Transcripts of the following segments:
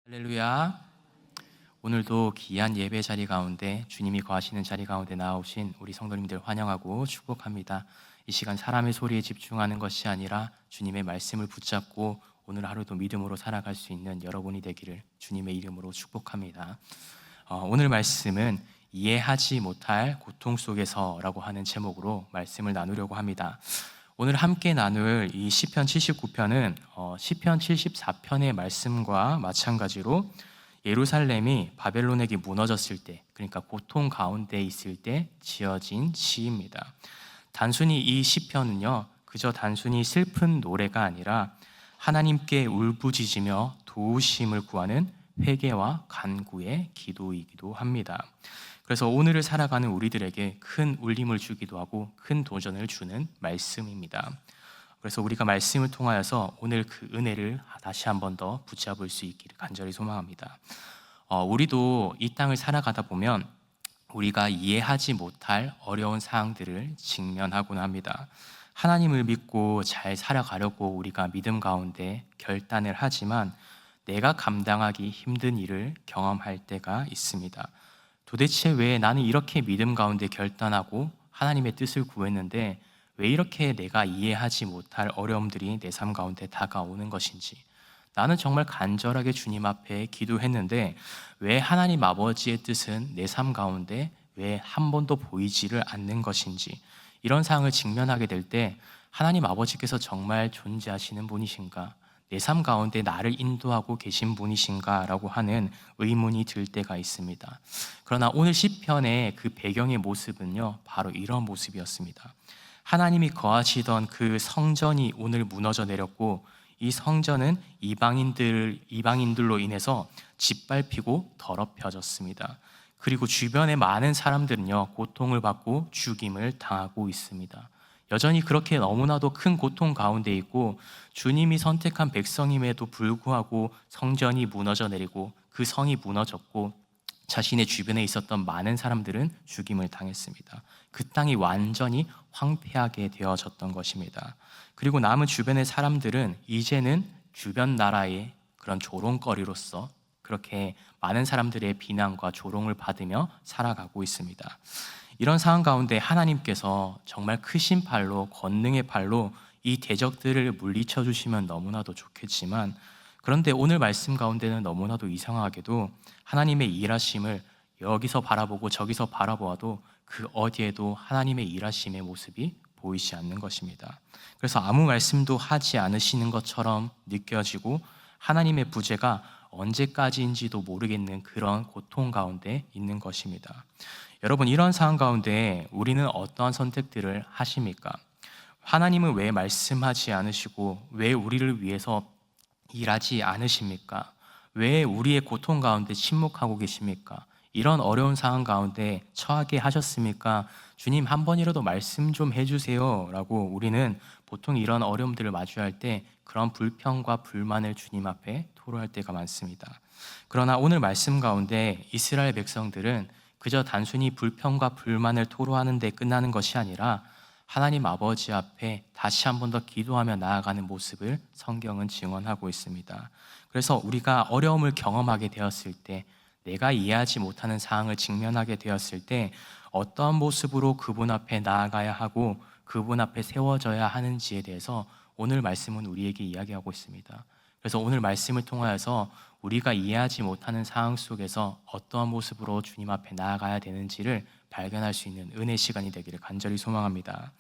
할렐루야. 오늘도 귀한 예배 자리 가운데 주님이 거하시는 자리 가운데 나오신 우리 성도님들 환영하고 축복합니다. 이 시간 사람의 소리에 집중하는 것이 아니라 주님의 말씀을 붙잡고 오늘 하루도 믿음으로 살아갈 수 있는 여러분이 되기를 주님의 이름으로 축복합니다. 오늘 말씀은 이해하지 못할 고통 속에서라고 하는 제목으로 말씀을 나누려고 합니다. 오늘 함께 나눌 이 시편 79편은 시편 74편의 말씀과 마찬가지로 예루살렘이 바벨론에게 무너졌을 때, 그러니까 고통 가운데 있을 때 지어진 시입니다. 단순히 이 시편은요, 그저 단순히 슬픈 노래가 아니라 하나님께 울부짖으며 도우심을 구하는 회개와 간구의 기도이기도 합니다. 그래서 오늘을 살아가는 우리들에게 큰 울림을 주기도 하고 큰 도전을 주는 말씀입니다. 그래서 우리가 말씀을 통하여서 오늘 그 은혜를 다시 한 번 더 붙잡을 수 있기를 간절히 소망합니다. 우리도 이 땅을 살아가다 보면 우리가 이해하지 못할 어려운 사항들을 직면하곤 합니다. 하나님을 믿고 잘 살아가려고 우리가 믿음 가운데 결단을 하지만 내가 감당하기 힘든 일을 경험할 때가 있습니다. 도대체 왜 나는 이렇게 믿음 가운데 결단하고 하나님의 뜻을 구했는데 왜 이렇게 내가 이해하지 못할 어려움들이 내 삶 가운데 다가오는 것인지, 나는 정말 간절하게 주님 앞에 기도했는데 왜 하나님 아버지의 뜻은 내 삶 가운데 왜 한 번도 보이지를 않는 것인지, 이런 상황을 직면하게 될 때 하나님 아버지께서 정말 존재하시는 분이신가, 내 삶 가운데 나를 인도하고 계신 분이신가 라고 하는 의문이 들 때가 있습니다. 그러나 오늘 시편의 그 배경의 모습은요, 바로 이런 모습이었습니다. 하나님이 거하시던 그 성전이 오늘 무너져 내렸고, 이 성전은 이방인들로 인해서 짓밟히고 더럽혀졌습니다. 그리고 주변의 많은 사람들은요, 고통을 받고 죽임을 당하고 있습니다. 여전히 그렇게 너무나도 큰 고통 가운데 있고, 주님이 선택한 백성임에도 불구하고 성전이 무너져 내리고 그 성이 무너졌고 자신의 주변에 있었던 많은 사람들은 죽임을 당했습니다. 그 땅이 완전히 황폐하게 되어졌던 것입니다. 그리고 남은 주변의 사람들은 이제는 주변 나라의 그런 조롱거리로서 그렇게 많은 사람들의 비난과 조롱을 받으며 살아가고 있습니다. 이런 상황 가운데 하나님께서 정말 크신 팔로, 권능의 팔로 이 대적들을 물리쳐 주시면 너무나도 좋겠지만, 그런데 오늘 말씀 가운데는 너무나도 이상하게도 하나님의 일하심을 여기서 바라보고 저기서 바라보아도 그 어디에도 하나님의 일하심의 모습이 보이지 않는 것입니다. 그래서 아무 말씀도 하지 않으시는 것처럼 느껴지고 하나님의 부재가 언제까지인지도 모르겠는 그런 고통 가운데 있는 것입니다. 여러분, 이런 상황 가운데 우리는 어떠한 선택들을 하십니까? 하나님은 왜 말씀하지 않으시고 왜 우리를 위해서 일하지 않으십니까? 왜 우리의 고통 가운데 침묵하고 계십니까? 이런 어려운 상황 가운데 처하게 하셨습니까? 주님, 한 번이라도 말씀 좀 해주세요 라고 우리는 보통 이런 어려움들을 마주할 때 그런 불평과 불만을 주님 앞에 토로할 때가 많습니다. 그러나 오늘 말씀 가운데 이스라엘 백성들은 그저 단순히 불평과 불만을 토로하는 데 끝나는 것이 아니라 하나님 아버지 앞에 다시 한 번 더 기도하며 나아가는 모습을 성경은 증언하고 있습니다. 그래서 우리가 어려움을 경험하게 되었을 때, 내가 이해하지 못하는 상황을 직면하게 되었을 때 어떠한 모습으로 그분 앞에 나아가야 하고 그분 앞에 세워져야 하는지에 대해서 오늘 말씀은 우리에게 이야기하고 있습니다. 그래서 오늘 말씀을 통하여서 우리가 이해하지 못하는 상황 속에서 어떠한 모습으로 주님 앞에 나아가야 되는지를 발견할 수 있는 은혜 시간이 되기를 간절히 소망합니다.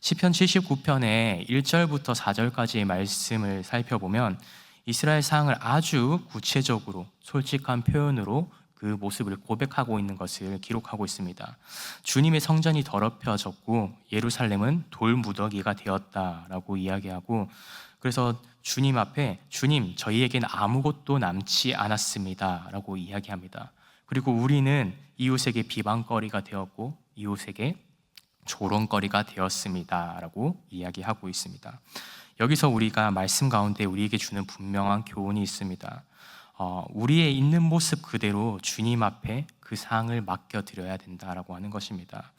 시편 79편의 1절부터 4절까지의 말씀을 살펴보면 이스라엘 상황을 아주 구체적으로 솔직한 표현으로 그 모습을 고백하고 있는 것을 기록하고 있습니다. 주님의 성전이 더럽혀졌고 예루살렘은 돌무더기가 되었다라고 이야기하고, 그래서 주님 앞에 주님, 저희에겐 아무것도 남지 않았습니다 라고 이야기합니다. 그리고 우리는 이웃에게 비방거리가 되었고 이웃에게 조롱거리가 되었습니다 라고 이야기하고 있습니다. 여기서 우리가 말씀 가운데 우리에게 주는 분명한 교훈이 있습니다. 우리의 있는 모습 그대로 주님 앞에 그 상황을 맡겨드려야 된다라고 하는 것입니다.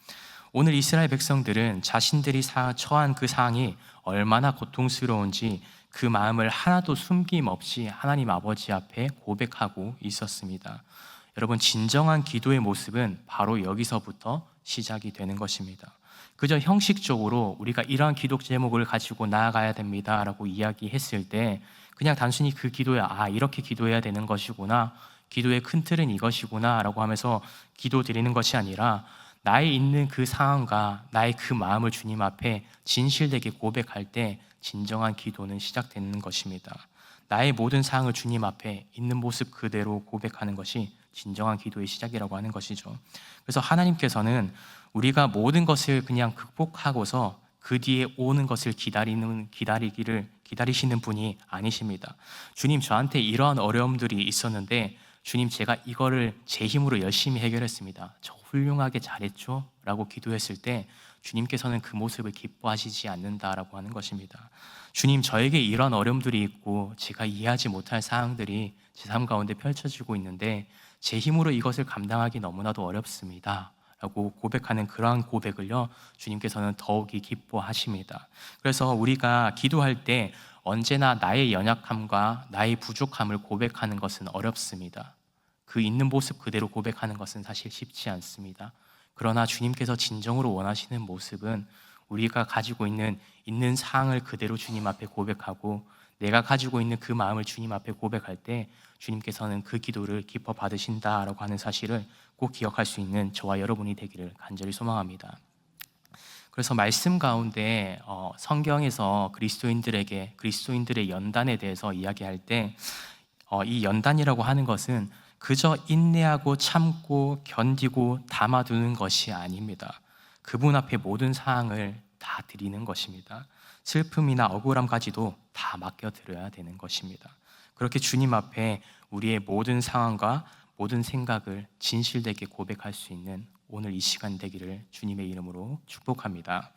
오늘 이스라엘 백성들은 자신들이 처한 그 상황이 얼마나 고통스러운지 그 마음을 하나도 숨김없이 하나님 아버지 앞에 고백하고 있었습니다. 여러분, 진정한 기도의 모습은 바로 여기서부터 시작이 되는 것입니다. 그저 형식적으로 우리가 이러한 기도 제목을 가지고 나아가야 됩니다 라고 이야기했을 때 그냥 단순히 그 기도에 이렇게 기도해야 되는 것이구나, 기도의 큰 틀은 이것이구나 라고 하면서 기도 드리는 것이 아니라 나의 있는 그 상황과 나의 그 마음을 주님 앞에 진실되게 고백할 때 진정한 기도는 시작되는 것입니다. 나의 모든 상황을 주님 앞에 있는 모습 그대로 고백하는 것이 진정한 기도의 시작이라고 하는 것이죠. 그래서 하나님께서는 우리가 모든 것을 그냥 극복하고서 그 뒤에 오는 것을 기다리시는 분이 아니십니다. 주님, 저한테 이러한 어려움들이 있었는데 주님, 제가 이거를 제 힘으로 열심히 해결했습니다. 저 훌륭하게 잘했죠? 라고 기도했을 때 주님께서는 그 모습을 기뻐하시지 않는다라고 하는 것입니다. 주님, 저에게 이런 어려움들이 있고 제가 이해하지 못할 사항들이 제 삶 가운데 펼쳐지고 있는데 제 힘으로 이것을 감당하기 너무나도 어렵습니다 라고 고백하는 그러한 고백을요, 주님께서는 더욱이 기뻐하십니다. 그래서 우리가 기도할 때 언제나 나의 연약함과 나의 부족함을 고백하는 것은 어렵습니다. 그 있는 모습 그대로 고백하는 것은 사실 쉽지 않습니다. 그러나 주님께서 진정으로 원하시는 모습은 우리가 가지고 있는 사항을 그대로 주님 앞에 고백하고 내가 가지고 있는 그 마음을 주님 앞에 고백할 때 주님께서는 그 기도를 기뻐 받으신다라고 하는 사실을 꼭 기억할 수 있는 저와 여러분이 되기를 간절히 소망합니다. 그래서 말씀 가운데 성경에서 그리스도인들의 연단에 대해서 이야기할 때 이 연단이라고 하는 것은 그저 인내하고 참고 견디고 담아두는 것이 아닙니다. 그분 앞에 모든 사항을 다 드리는 것입니다. 슬픔이나 억울함까지도 다 맡겨드려야 되는 것입니다. 그렇게 주님 앞에 우리의 모든 상황과 모든 생각을 진실되게 고백할 수 있는 오늘 이 시간 되기를 주님의 이름으로 축복합니다.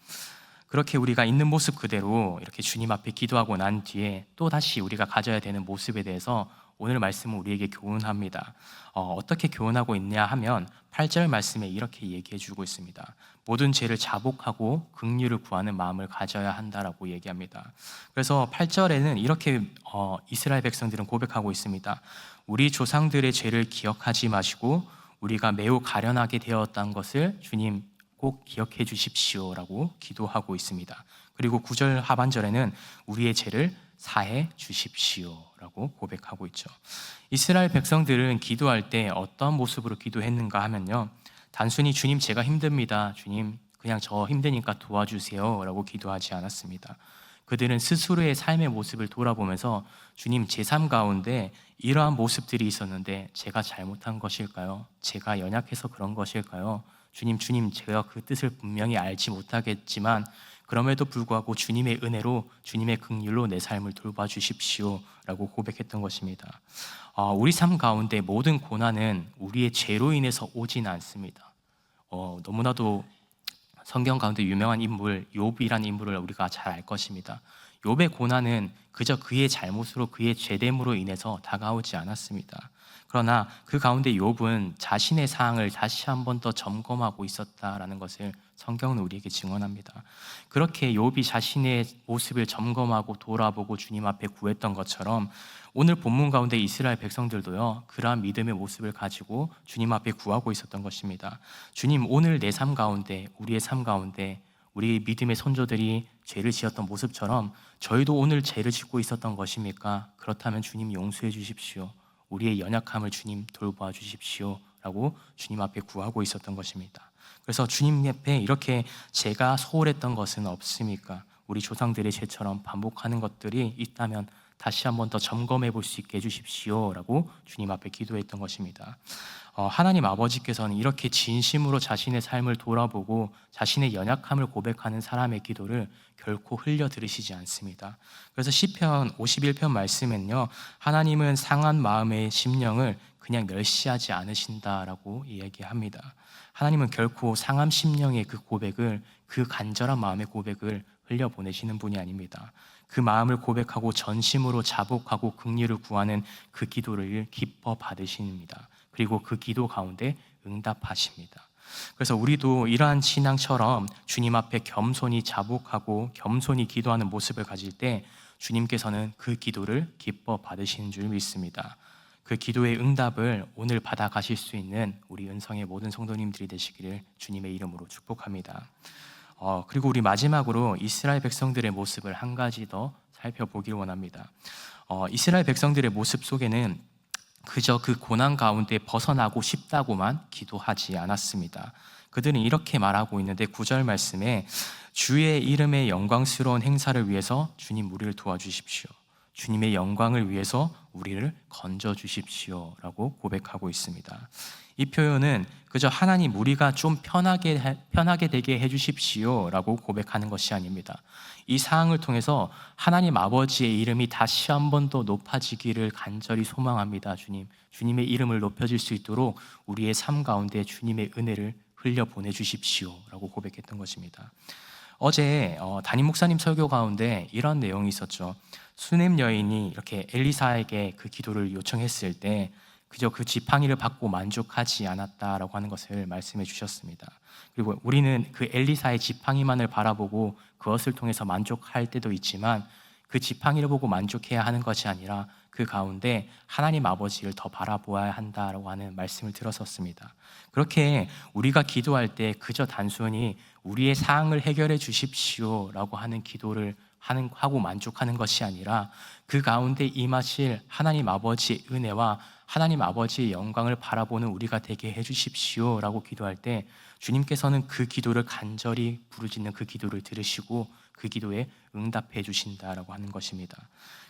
그렇게 우리가 있는 모습 그대로 이렇게 주님 앞에 기도하고 난 뒤에 또 다시 우리가 가져야 되는 모습에 대해서 오늘 말씀은 우리에게 교훈합니다. 어떻게 교훈하고 있냐 하면 8절 말씀에 이렇게 얘기해 주고 있습니다. 모든 죄를 자복하고 긍휼을 구하는 마음을 가져야 한다라고 얘기합니다. 그래서 8절에는 이렇게 이스라엘 백성들은 고백하고 있습니다. 우리 조상들의 죄를 기억하지 마시고 우리가 매우 가련하게 되었다는 것을 주님 꼭 기억해 주십시오라고 기도하고 있습니다. 그리고 9절 하반절에는 우리의 죄를 사해 주십시오라고 고백하고 있죠. 이스라엘 백성들은 기도할 때 어떤 모습으로 기도했는가 하면요, 단순히 주님 제가 힘듭니다, 주님 그냥 저 힘드니까 도와주세요 라고 기도하지 않았습니다. 그들은 스스로의 삶의 모습을 돌아보면서 주님, 제 삶 가운데 이러한 모습들이 있었는데 제가 잘못한 것일까요? 제가 연약해서 그런 것일까요? 주님, 제가 그 뜻을 분명히 알지 못하겠지만 그럼에도 불구하고 주님의 은혜로, 주님의 긍휼로 내 삶을 돌봐주십시오 라고 고백했던 것입니다. 우리 삶 가운데 모든 고난은 우리의 죄로 인해서 오지는 않습니다. 너무나도 성경 가운데 유명한 인물 욥이라는 인물을 우리가 잘 알 것입니다. 욥의 고난은 그저 그의 잘못으로, 그의 죄됨으로 인해서 다가오지 않았습니다. 그러나 그 가운데 욥은 자신의 상황을 다시 한 번 더 점검하고 있었다라는 것을 성경은 우리에게 증언합니다. 그렇게 욥이 자신의 모습을 점검하고 돌아보고 주님 앞에 구했던 것처럼 오늘 본문 가운데 이스라엘 백성들도요, 그러한 믿음의 모습을 가지고 주님 앞에 구하고 있었던 것입니다. 주님, 오늘 내 삶 가운데, 우리의 삶 가운데 우리 믿음의 선조들이 죄를 지었던 모습처럼 저희도 오늘 죄를 짓고 있었던 것입니까? 그렇다면 주님 용서해 주십시오. 우리의 연약함을 주님 돌봐 주십시오 라고 주님 앞에 구하고 있었던 것입니다. 그래서 주님 앞에 이렇게 제가 소홀했던 것은 없습니까? 우리 조상들의 죄처럼 반복하는 것들이 있다면 다시 한번 더 점검해 볼 수 있게 해주십시오 라고 주님 앞에 기도했던 것입니다. 하나님 아버지께서는 이렇게 진심으로 자신의 삶을 돌아보고 자신의 연약함을 고백하는 사람의 기도를 결코 흘려 들으시지 않습니다. 그래서 시편 51편 말씀엔요, 하나님은 상한 마음의 심령을 그냥 멸시하지 않으신다라고 이야기합니다. 하나님은 결코 상한 심령의 그 고백을, 그 간절한 마음의 고백을 흘려보내시는 분이 아닙니다. 그 마음을 고백하고 전심으로 자복하고 긍휼을 구하는 그 기도를 기뻐 받으십니다. 그리고 그 기도 가운데 응답하십니다. 그래서 우리도 이러한 신앙처럼 주님 앞에 겸손히 자복하고 겸손히 기도하는 모습을 가질 때 주님께서는 그 기도를 기뻐 받으시는 줄 믿습니다. 그 기도의 응답을 오늘 받아 가실 수 있는 우리 은성의 모든 성도님들이 되시기를 주님의 이름으로 축복합니다. 그리고 우리 마지막으로 이스라엘 백성들의 모습을 한 가지 더 살펴보기를 원합니다. 이스라엘 백성들의 모습 속에는 그저 그 고난 가운데 벗어나고 싶다고만 기도하지 않았습니다. 그들은 이렇게 말하고 있는데 9절 말씀에 주의 이름의 영광스러운 행사를 위해서 주님 우리를 도와주십시오. 주님의 영광을 위해서 우리를 건져주십시오 라고 고백하고 있습니다. 이 표현은 그저 하나님 우리가 좀 편하게 되게 해주십시오 라고 고백하는 것이 아닙니다. 이 사항을 통해서 하나님 아버지의 이름이 다시 한 번 더 높아지기를 간절히 소망합니다. 주님의 이름을 높여질 수 있도록 우리의 삶 가운데 주님의 은혜를 흘려 보내주십시오 라고 고백했던 것입니다. 어제 담임 목사님 설교 가운데 이런 내용이 있었죠. 수넴 여인이 이렇게 엘리사에게 그 기도를 요청했을 때 그저 그 지팡이를 받고 만족하지 않았다라고 하는 것을 말씀해 주셨습니다. 그리고 우리는 그 엘리사의 지팡이만을 바라보고 그것을 통해서 만족할 때도 있지만 그 지팡이를 보고 만족해야 하는 것이 아니라 그 가운데 하나님 아버지를 더 바라보아야 한다라고 하는 말씀을 들었었습니다. 그렇게 우리가 기도할 때 그저 단순히 우리의 사항을 해결해 주십시오 라고 하는 기도를 하고 만족하는 것이 아니라 그 가운데 임하실 하나님 아버지의 은혜와 하나님 아버지의 영광을 바라보는 우리가 되게 해주십시오 라고 기도할 때 주님께서는 그 기도를 간절히 부르짖는 그 기도를 들으시고 그 기도에 응답해 주신다라고 하는 것입니다.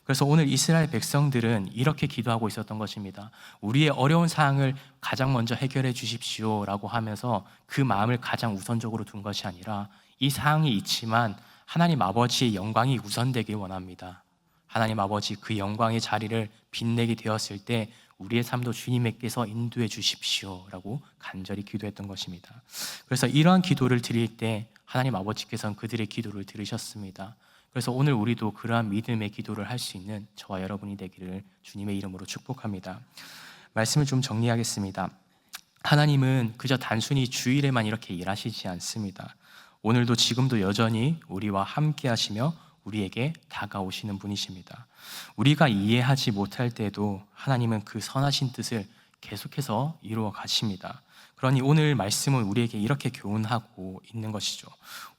그래서 오늘 이스라엘 백성들은 이렇게 기도하고 있었던 것입니다. 우리의 어려운 사항을 가장 먼저 해결해 주십시오 라고 하면서 그 마음을 가장 우선적으로 둔 것이 아니라 이 사항이 있지만 하나님 아버지의 영광이 우선되길 원합니다. 하나님 아버지 그 영광의 자리를 빛내게 되었을 때 우리의 삶도 주님께서 인도해 주십시오 라고 간절히 기도했던 것입니다. 그래서 이러한 기도를 드릴 때 하나님 아버지께서는 그들의 기도를 들으셨습니다. 그래서 오늘 우리도 그러한 믿음의 기도를 할 수 있는 저와 여러분이 되기를 주님의 이름으로 축복합니다. 말씀을 좀 정리하겠습니다. 하나님은 그저 단순히 주일에만 이렇게 일하시지 않습니다. 오늘도 지금도 여전히 우리와 함께 하시며 우리에게 다가오시는 분이십니다. 우리가 이해하지 못할 때도 하나님은 그 선하신 뜻을 계속해서 이루어 가십니다. 그러니 오늘 말씀은 우리에게 이렇게 교훈하고 있는 것이죠.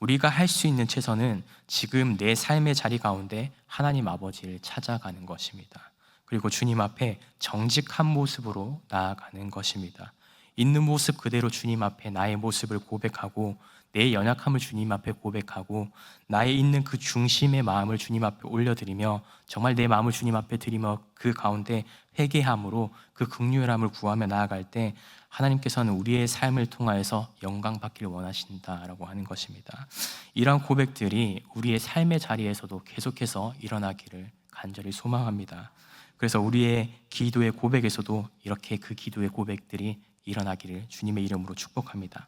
우리가 할 수 있는 최선은 지금 내 삶의 자리 가운데 하나님 아버지를 찾아가는 것입니다. 그리고 주님 앞에 정직한 모습으로 나아가는 것입니다. 있는 모습 그대로 주님 앞에 나의 모습을 고백하고 내 연약함을 주님 앞에 고백하고 나의 있는 그 중심의 마음을 주님 앞에 올려드리며 정말 내 마음을 주님 앞에 드리며 그 가운데 회개함으로 그 긍휼함을 구하며 나아갈 때 하나님께서는 우리의 삶을 통하여서 영광 받기를 원하신다라고 하는 것입니다. 이러한 고백들이 우리의 삶의 자리에서도 계속해서 일어나기를 간절히 소망합니다. 그래서 우리의 기도의 고백에서도 이렇게 그 기도의 고백들이 일어나기를 주님의 이름으로 축복합니다.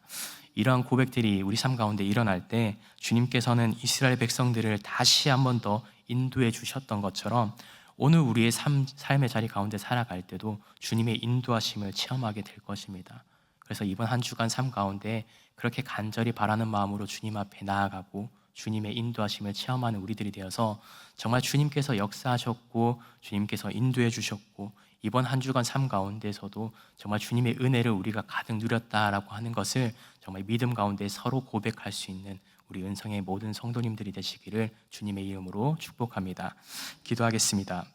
이러한 고백들이 우리 삶 가운데 일어날 때 주님께서는 이스라엘 백성들을 다시 한 번 더 인도해 주셨던 것처럼 오늘 우리의 삶의 자리 가운데 살아갈 때도 주님의 인도하심을 체험하게 될 것입니다. 그래서 이번 한 주간 삶 가운데 그렇게 간절히 바라는 마음으로 주님 앞에 나아가고 주님의 인도하심을 체험하는 우리들이 되어서 정말 주님께서 역사하셨고 주님께서 인도해 주셨고 이번 한 주간 삶 가운데서도 정말 주님의 은혜를 우리가 가득 누렸다라고 하는 것을 정말 믿음 가운데 서로 고백할 수 있는 우리 은성의 모든 성도님들이 되시기를 주님의 이름으로 축복합니다. 기도하겠습니다.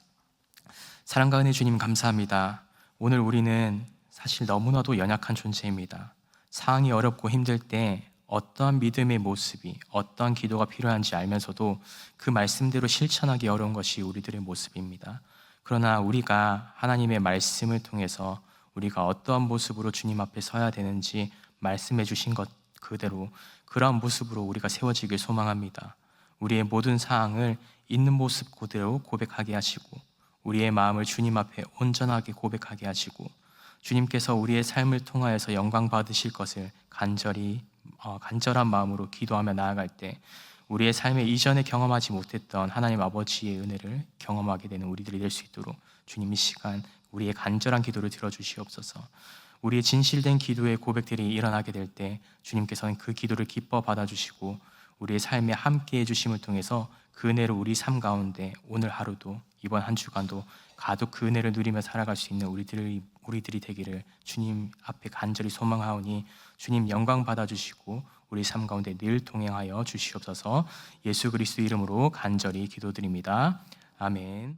사랑과 은혜 주님 감사합니다. 오늘 우리는 사실 너무나도 연약한 존재입니다. 상황이 어렵고 힘들 때 어떠한 믿음의 모습이 어떠한 기도가 필요한지 알면서도 그 말씀대로 실천하기 어려운 것이 우리들의 모습입니다. 그러나 우리가 하나님의 말씀을 통해서 우리가 어떠한 모습으로 주님 앞에 서야 되는지 말씀해 주신 것 그대로 그러한 모습으로 우리가 세워지길 소망합니다. 우리의 모든 사항을 있는 모습 그대로 고백하게 하시고 우리의 마음을 주님 앞에 온전하게 고백하게 하시고 주님께서 우리의 삶을 통하여서 영광 받으실 것을 간절한 마음으로 기도하며 나아갈 때 우리의 삶에 이전에 경험하지 못했던 하나님 아버지의 은혜를 경험하게 되는 우리들이 될 수 있도록 주님 이 시간 우리의 간절한 기도를 들어주시옵소서. 우리의 진실된 기도의 고백들이 일어나게 될 때 주님께서는 그 기도를 기뻐 받아주시고 우리의 삶에 함께 해주심을 통해서 그 은혜를 우리 삶 가운데 오늘 하루도 이번 한 주간도 가득 그 은혜를 누리며 살아갈 수 있는 우리들이 되기를 주님 앞에 간절히 소망하오니 주님 영광 받아주시고 우리 삶 가운데 늘 동행하여 주시옵소서. 예수 그리스도 이름으로 간절히 기도드립니다. 아멘.